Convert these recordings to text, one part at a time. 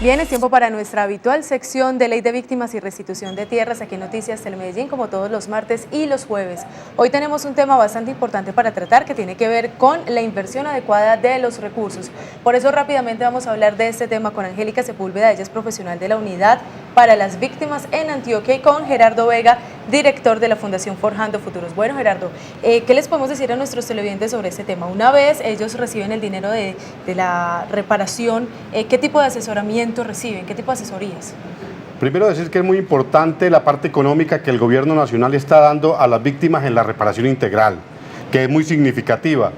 Bien, es tiempo para nuestra habitual sección de Ley de Víctimas y Restitución de Tierras aquí en Noticias Telemedellín, como todos los martes y los jueves. Hoy tenemos un tema bastante importante para tratar que tiene que ver con la inversión adecuada de los recursos. Por eso rápidamente vamos a hablar de este tema con Angélica Sepúlveda, ella es profesional de la Unidad para las Víctimas en Antioquia, y con Gerardo Vega, director de la Fundación Forjando Futuros. Bueno, Gerardo, ¿qué les podemos decir a nuestros televidentes sobre este tema? Una vez ellos reciben el dinero de la reparación, ¿qué tipo de asesoramiento reciben? ¿Qué tipo de asesorías? Primero decir que es muy importante la parte económica que el gobierno nacional está dando a las víctimas en la reparación integral, que es muy significativa,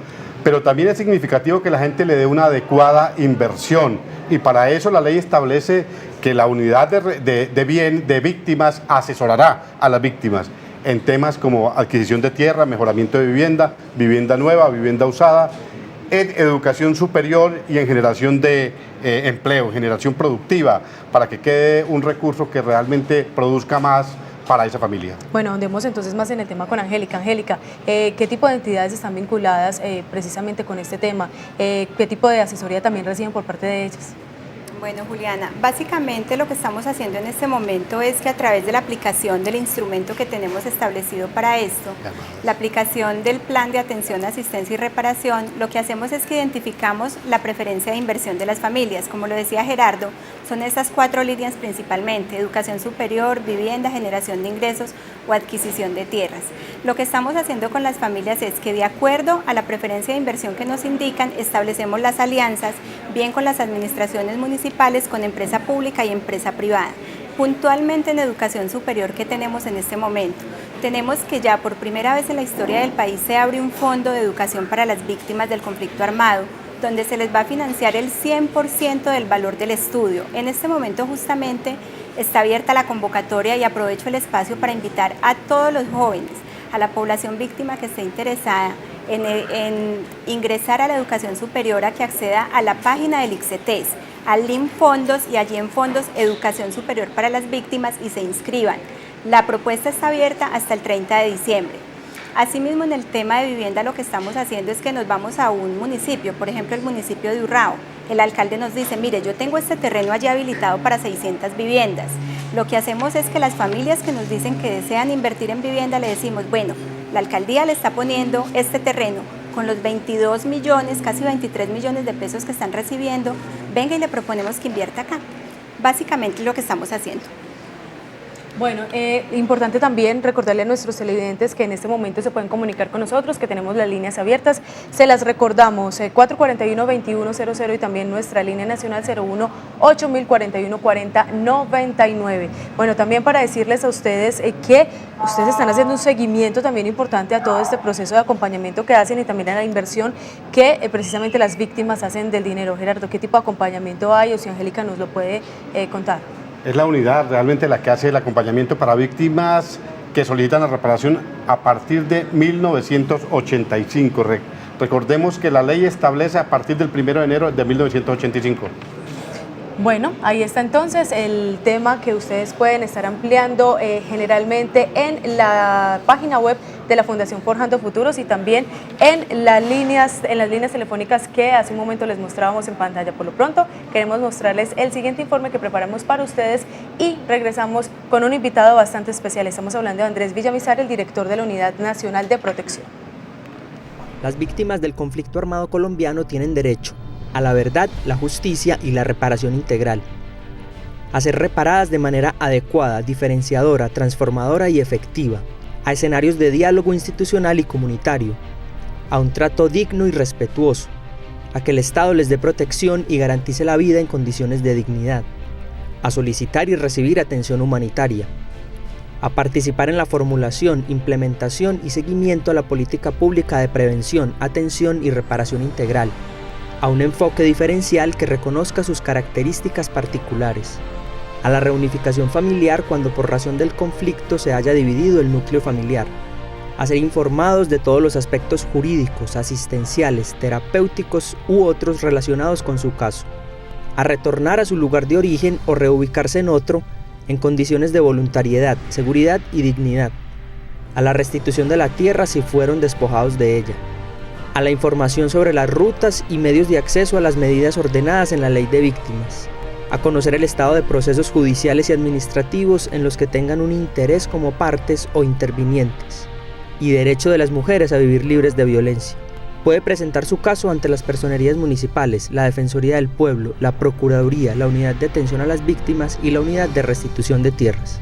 pero también es significativo que la gente le dé una adecuada inversión, y para eso la ley establece que la unidad de víctimas asesorará a las víctimas en temas como adquisición de tierra, mejoramiento de vivienda, vivienda nueva, vivienda usada, en educación superior y en generación de empleo, generación productiva, para que quede un recurso que realmente produzca más para esa familia. Bueno, andemos entonces más en el tema con Angélica. Angélica, ¿qué tipo de entidades están vinculadas precisamente con este tema? ¿Qué tipo de asesoría también reciben por parte de ellas? Bueno, Juliana, básicamente lo que estamos haciendo en este momento es que a través de la aplicación del instrumento que tenemos establecido para esto, la aplicación del Plan de Atención, Asistencia y Reparación, lo que hacemos es que identificamos la preferencia de inversión de las familias. Como lo decía Gerardo, son estas 4 líneas principalmente: educación superior, vivienda, generación de ingresos o adquisición de tierras. Lo que estamos haciendo con las familias es que, de acuerdo a la preferencia de inversión que nos indican, establecemos las alianzas bien con las administraciones municipales, con empresa pública y empresa privada. Puntualmente en educación superior, ¿qué tenemos en este momento? Tenemos que ya por primera vez en la historia del país se abre un fondo de educación para las víctimas del conflicto armado, donde se les va a financiar el 100% del valor del estudio. En este momento justamente está abierta la convocatoria y aprovecho el espacio para invitar a todos los jóvenes, a la población víctima que esté interesada en ingresar a la educación superior, a que acceda a la página del ICCETES, al link Fondos, y allí en Fondos Educación Superior para las Víctimas, y se inscriban. La propuesta está abierta hasta el 30 de diciembre. Asimismo, en el tema de vivienda, lo que estamos haciendo es que nos vamos a un municipio, por ejemplo el municipio de Urrao. El alcalde nos dice: mire, yo tengo este terreno allí habilitado para 600 viviendas. Lo que hacemos es que las familias que nos dicen que desean invertir en vivienda, le decimos: bueno, la alcaldía le está poniendo este terreno con los 22 millones, casi 23 millones de pesos que están recibiendo, venga y le proponemos que invierta acá. Básicamente lo que estamos haciendo. Bueno, importante también recordarle a nuestros televidentes que en este momento se pueden comunicar con nosotros, que tenemos las líneas abiertas. Se las recordamos, 441-2100, y también nuestra línea nacional 01-8041-4099. Bueno, también para decirles a ustedes que ustedes están haciendo un seguimiento también importante a todo este proceso de acompañamiento que hacen, y también a la inversión que precisamente las víctimas hacen del dinero. Gerardo, ¿qué tipo de acompañamiento hay, o si Angélica nos lo puede contar? Es la unidad realmente la que hace el acompañamiento para víctimas que solicitan la reparación a partir de 1985. Recordemos que la ley establece a partir del 1 de enero de 1985. Bueno, ahí está entonces el tema que ustedes pueden estar ampliando generalmente en la página web de la Fundación Forjando Futuros, y también en las líneas telefónicas que hace un momento les mostrábamos en pantalla. Por lo pronto, queremos mostrarles el siguiente informe que preparamos para ustedes, y regresamos con un invitado bastante especial. Estamos hablando de Andrés Villamizar, el director de la Unidad Nacional de Protección. Las víctimas del conflicto armado colombiano tienen derecho a la verdad, la justicia y la reparación integral, a ser reparadas de manera adecuada, diferenciadora, transformadora y efectiva, a escenarios de diálogo institucional y comunitario, a un trato digno y respetuoso, a que el Estado les dé protección y garantice la vida en condiciones de dignidad, a solicitar y recibir atención humanitaria, a participar en la formulación, implementación y seguimiento a la política pública de prevención, atención y reparación integral, a un enfoque diferencial que reconozca sus características particulares, a la reunificación familiar cuando por razón del conflicto se haya dividido el núcleo familiar, a ser informados de todos los aspectos jurídicos, asistenciales, terapéuticos u otros relacionados con su caso, a retornar a su lugar de origen o reubicarse en otro en condiciones de voluntariedad, seguridad y dignidad, a la restitución de la tierra si fueron despojados de ella, a la información sobre las rutas y medios de acceso a las medidas ordenadas en la Ley de Víctimas, a conocer el estado de procesos judiciales y administrativos en los que tengan un interés como partes o intervinientes, y derecho de las mujeres a vivir libres de violencia. Puede presentar su caso ante las personerías municipales, la Defensoría del Pueblo, la Procuraduría, la Unidad de Atención a las Víctimas y la Unidad de Restitución de Tierras.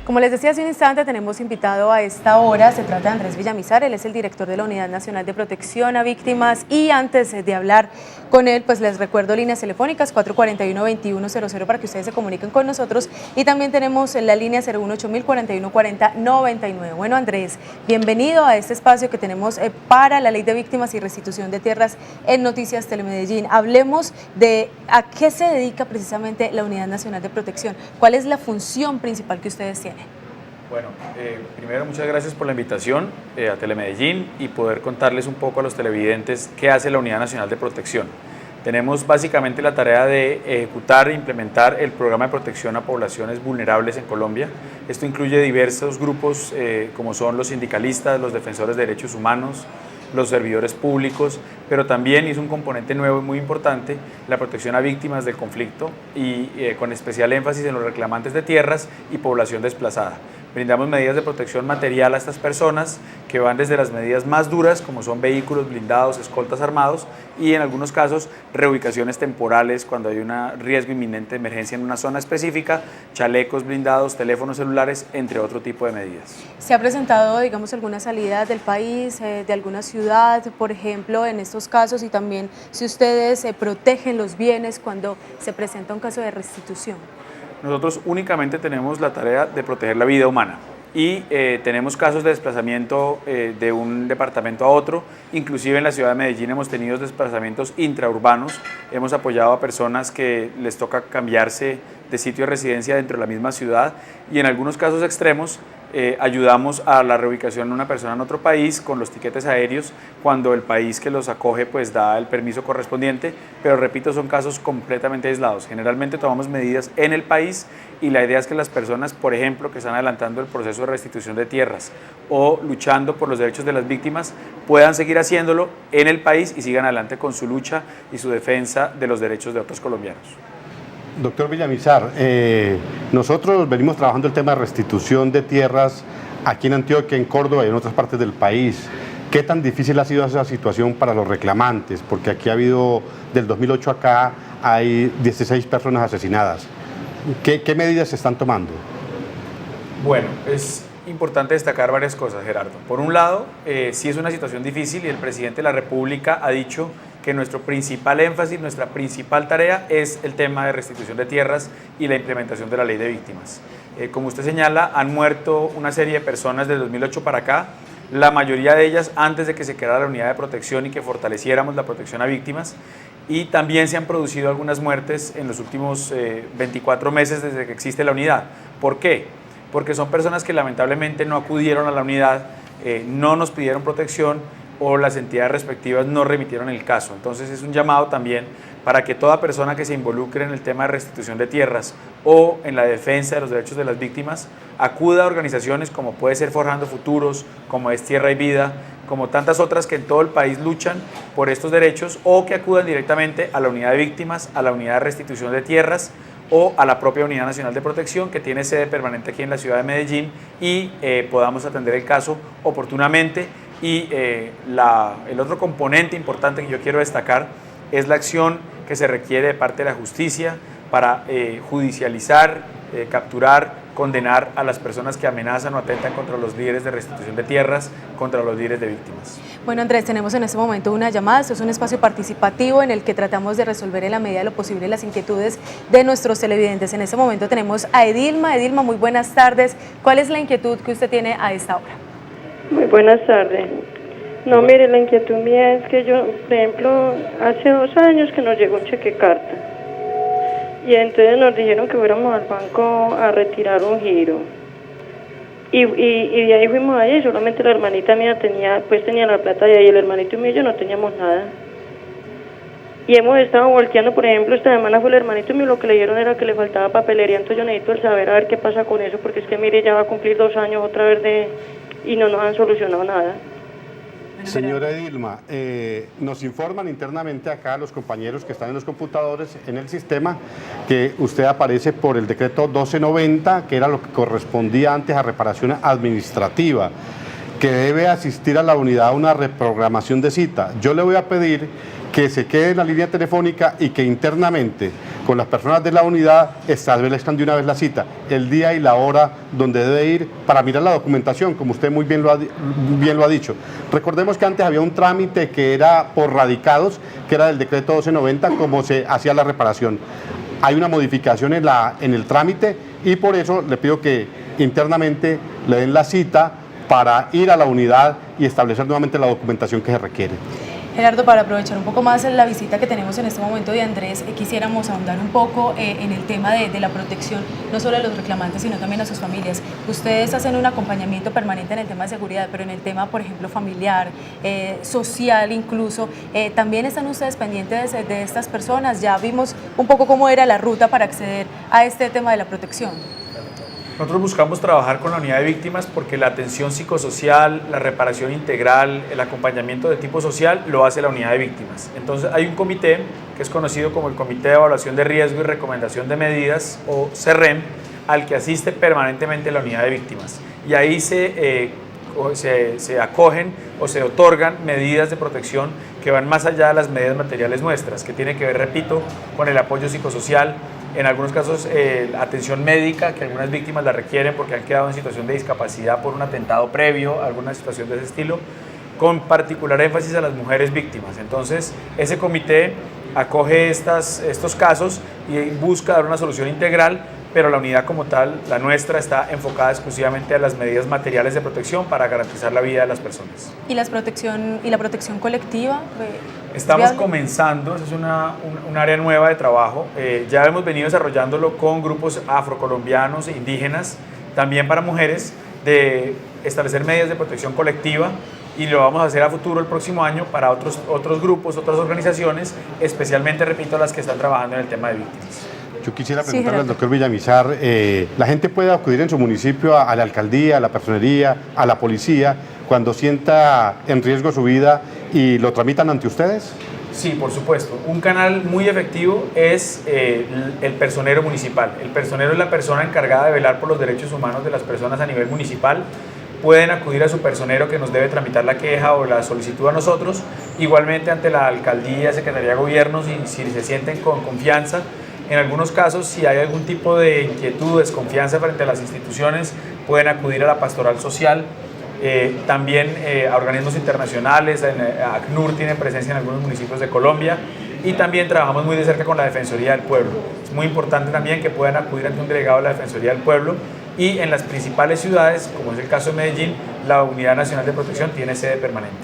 Como les decía hace un instante, tenemos invitado a esta hora, se trata de Andrés Villamizar, él es el director de la Unidad Nacional de Protección a Víctimas, y antes de hablar con él, pues les recuerdo líneas telefónicas 441-2100 para que ustedes se comuniquen con nosotros, y también tenemos la línea 018-4140-99. Bueno, Andrés, bienvenido a este espacio que tenemos para la Ley de Víctimas y Restitución de Tierras en Noticias Telemedellín. Hablemos de a qué se dedica precisamente la Unidad Nacional de Protección, cuál es la función principal que ustedes tienen. Bueno, primero muchas gracias por la invitación a Telemedellín y poder contarles un poco a los televidentes qué hace la Unidad Nacional de Protección. Tenemos básicamente la tarea de ejecutar e implementar el programa de protección a poblaciones vulnerables en Colombia. Esto incluye diversos grupos como son los sindicalistas, los defensores de derechos humanos, los servidores públicos, pero también es un componente nuevo y muy importante, la protección a víctimas del conflicto y con especial énfasis en los reclamantes de tierras y población desplazada. Brindamos medidas de protección material a estas personas que van desde las medidas más duras, como son vehículos blindados, escoltas armados, y en algunos casos reubicaciones temporales cuando hay un riesgo inminente de emergencia en una zona específica, chalecos blindados, teléfonos celulares, entre otro tipo de medidas. ¿Se ha presentado, digamos, alguna salida del país, de alguna ciudad, por ejemplo, en estos casos, y también si ustedes protegen los bienes cuando se presenta un caso de restitución? Nosotros únicamente tenemos la tarea de proteger la vida humana y tenemos casos de desplazamiento de un departamento a otro, inclusive en la ciudad de Medellín hemos tenido desplazamientos intraurbanos, hemos apoyado a personas que les toca cambiarse de sitio de residencia dentro de la misma ciudad y en algunos casos extremos ayudamos a la reubicación de una persona en otro país con los tiquetes aéreos cuando el país que los acoge pues da el permiso correspondiente, pero repito, son casos completamente aislados. Generalmente tomamos medidas en el país y la idea es que las personas, por ejemplo, que están adelantando el proceso de restitución de tierras o luchando por los derechos de las víctimas, puedan seguir haciéndolo en el país y sigan adelante con su lucha y su defensa de los derechos de otros colombianos. Doctor Villamizar, nosotros venimos trabajando el tema de restitución de tierras aquí en Antioquia, en Córdoba y en otras partes del país. ¿Qué tan difícil ha sido esa situación para los reclamantes? Porque aquí ha habido, del 2008 acá, hay 16 personas asesinadas. ¿Qué medidas se están tomando? Bueno, es importante destacar varias cosas, Gerardo. Por un lado, sí es una situación difícil y el presidente de la República ha dicho que nuestro principal énfasis, nuestra principal tarea es el tema de restitución de tierras y la implementación de la ley de víctimas. Como usted señala, han muerto una serie de personas desde 2008 para acá, la mayoría de ellas antes de que se creara la unidad de protección y que fortaleciéramos la protección a víctimas, y también se han producido algunas muertes en los últimos 24 meses desde que existe la unidad. ¿Por qué? Porque son personas que lamentablemente no acudieron a la unidad, no nos pidieron protección o las entidades respectivas no remitieron el caso. Entonces es un llamado también para que toda persona que se involucre en el tema de restitución de tierras o en la defensa de los derechos de las víctimas acuda a organizaciones como puede ser Forjando Futuros, como es Tierra y Vida, como tantas otras que en todo el país luchan por estos derechos, o que acudan directamente a la unidad de víctimas, a la unidad de restitución de tierras o a la propia Unidad Nacional de Protección que tiene sede permanente aquí en la ciudad de Medellín y podamos atender el caso oportunamente. Y el otro componente importante que yo quiero destacar es la acción que se requiere de parte de la justicia para judicializar, capturar, condenar a las personas que amenazan o atentan contra los líderes de restitución de tierras, contra los líderes de víctimas. Bueno, Andrés, tenemos en este momento una llamada. Esto es un espacio participativo en el que tratamos de resolver en la medida de lo posible las inquietudes de nuestros televidentes. En este momento tenemos a Edilma. Edilma, muy buenas tardes. ¿Cuál es la inquietud que usted tiene a esta hora? Muy buenas tardes. No, mire, la inquietud mía es que yo, por ejemplo, hace 2 años que nos llegó un cheque carta y entonces nos dijeron que fuéramos al banco a retirar un giro y de ahí fuimos allá y solamente la hermanita mía tenía la plata de ahí, el hermanito mío y yo no teníamos nada. Y hemos estado volteando, por ejemplo, esta semana fue el hermanito mío, lo que le dijeron era que le faltaba papelería, entonces yo necesito el saber a ver qué pasa con eso, porque es que mire, ya va a cumplir 2 años otra vez y no nos han solucionado nada. Señora Edilma, nos informan internamente acá los compañeros que están en los computadores, en el sistema, que usted aparece por el decreto 1290, que era lo que correspondía antes a reparación administrativa, que debe asistir a la unidad a una reprogramación de cita. Yo le voy a pedir que se quede en la línea telefónica y que internamente con las personas de la unidad establezcan de una vez la cita, el día y la hora donde debe ir para mirar la documentación, como usted muy bien lo ha dicho. Recordemos que antes había un trámite que era por radicados, que era del decreto 1290, como se hacía la reparación. Hay una modificación en el trámite y por eso le pido que internamente le den la cita para ir a la unidad y establecer nuevamente la documentación que se requiere. Gerardo, para aprovechar un poco más la visita que tenemos en este momento de Andrés, quisiéramos ahondar un poco en el tema de la protección, no solo de los reclamantes, sino también a sus familias. Ustedes hacen un acompañamiento permanente en el tema de seguridad, pero en el tema, por ejemplo, familiar, social incluso, también están ustedes pendientes de estas personas. Ya vimos un poco cómo era la ruta para acceder a este tema de la protección. Nosotros buscamos trabajar con la unidad de víctimas porque la atención psicosocial, la reparación integral, el acompañamiento de tipo social lo hace la unidad de víctimas. Entonces hay un comité que es conocido como el Comité de Evaluación de Riesgo y Recomendación de Medidas, o CERREM, al que asiste permanentemente la unidad de víctimas. Y ahí se acogen o se otorgan medidas de protección que van más allá de las medidas materiales nuestras, que tiene que ver, repito, con el apoyo psicosocial, en algunos casos atención médica, que algunas víctimas la requieren porque han quedado en situación de discapacidad por un atentado previo, alguna situación de ese estilo, con particular énfasis a las mujeres víctimas. Entonces, ese comité acoge estos casos y busca dar una solución integral, pero la unidad como tal, la nuestra, está enfocada exclusivamente a las medidas materiales de protección para garantizar la vida de las personas. ¿Y la protección colectiva? Estamos comenzando, es un área nueva de trabajo, ya hemos venido desarrollándolo con grupos afrocolombianos e indígenas, también para mujeres, de establecer medidas de protección colectiva, y lo vamos a hacer a futuro el próximo año para otros grupos, otras organizaciones, especialmente, repito, las que están trabajando en el tema de víctimas. Yo quisiera preguntarle al doctor Villamizar, ¿la gente puede acudir en su municipio a la alcaldía, a la personería, a la policía, cuando sienta en riesgo su vida y lo tramitan ante ustedes? Sí, por supuesto. Un canal muy efectivo es el personero municipal. El personero es la persona encargada de velar por los derechos humanos de las personas a nivel municipal. Pueden acudir a su personero que nos debe tramitar la queja o la solicitud a nosotros. Igualmente ante la alcaldía, Secretaría de Gobierno, si se sienten con confianza. En algunos casos, si hay algún tipo de inquietud, desconfianza frente a las instituciones, pueden acudir a la pastoral social, también a organismos internacionales. ACNUR tiene presencia en algunos municipios de Colombia, y también trabajamos muy de cerca con la Defensoría del Pueblo. Es muy importante también que puedan acudir ante un delegado de la Defensoría del Pueblo, y en las principales ciudades, como es el caso de Medellín, la Unidad Nacional de Protección tiene sede permanente.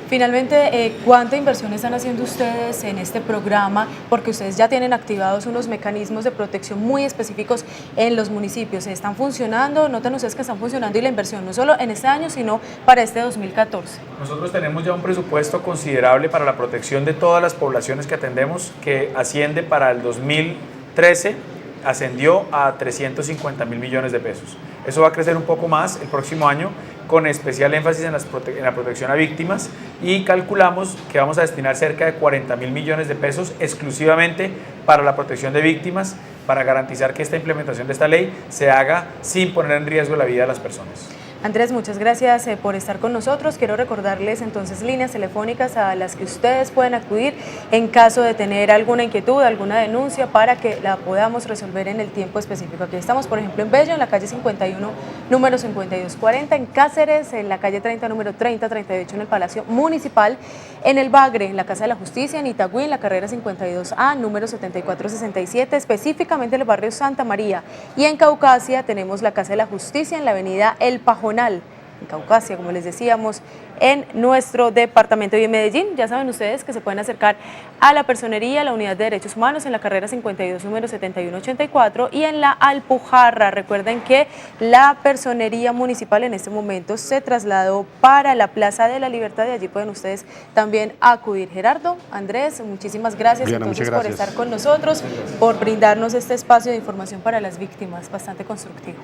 Finalmente, ¿cuánta inversión están haciendo ustedes en este programa? Porque ustedes ya tienen activados unos mecanismos de protección muy específicos en los municipios. ¿Están funcionando? ¿Notan ustedes que están funcionando? Y la inversión no solo en este año, sino para este 2014. Nosotros tenemos ya un presupuesto considerable para la protección de todas las poblaciones que atendemos, que asciende para el 2013, ascendió a 350.000 millones de pesos. Eso va a crecer un poco más el próximo año, con especial énfasis en la protección a víctimas, y calculamos que vamos a destinar cerca de 40.000 millones de pesos exclusivamente para la protección de víctimas, para garantizar que esta implementación de esta ley se haga sin poner en riesgo la vida de las personas. Andrés, muchas gracias por estar con nosotros. Quiero recordarles entonces líneas telefónicas a las que ustedes pueden acudir en caso de tener alguna inquietud, alguna denuncia, para que la podamos resolver en el tiempo específico. Aquí estamos, por ejemplo, en Bello, en la calle 51, número 5240, en Cáceres, en la calle 30, número 3038, en el Palacio Municipal, en el Bagre, en la Casa de la Justicia, en Itagüí, en la carrera 52A, número 7467, específicamente en el barrio Santa María, y en Caucasia tenemos la Casa de la Justicia en la avenida El Pajonal, en Caucasia, como les decíamos, en nuestro departamento. Y en Medellín, ya saben ustedes que se pueden acercar a la personería, la Unidad de Derechos Humanos, en la carrera 52, número 7184, y en la Alpujarra. Recuerden que la personería municipal en este momento se trasladó para la Plaza de la Libertad, y allí pueden ustedes también acudir. Gerardo, Andrés, muchísimas gracias, Diana, entonces muchas por gracias estar con nosotros, por brindarnos este espacio de información para las víctimas, bastante constructivo.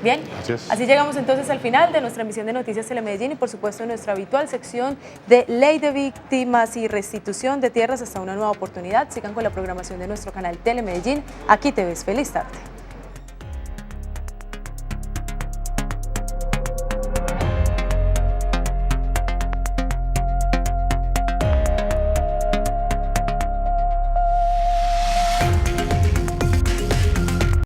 Bien, Gracias. Así llegamos entonces al final de nuestra emisión de Noticias Telemedellín y por supuesto nuestra habitual sección de Ley de Víctimas y Restitución de Tierras. Hasta una nueva oportunidad. Sigan con la programación de nuestro canal Telemedellín. Aquí te ves. Feliz tarde.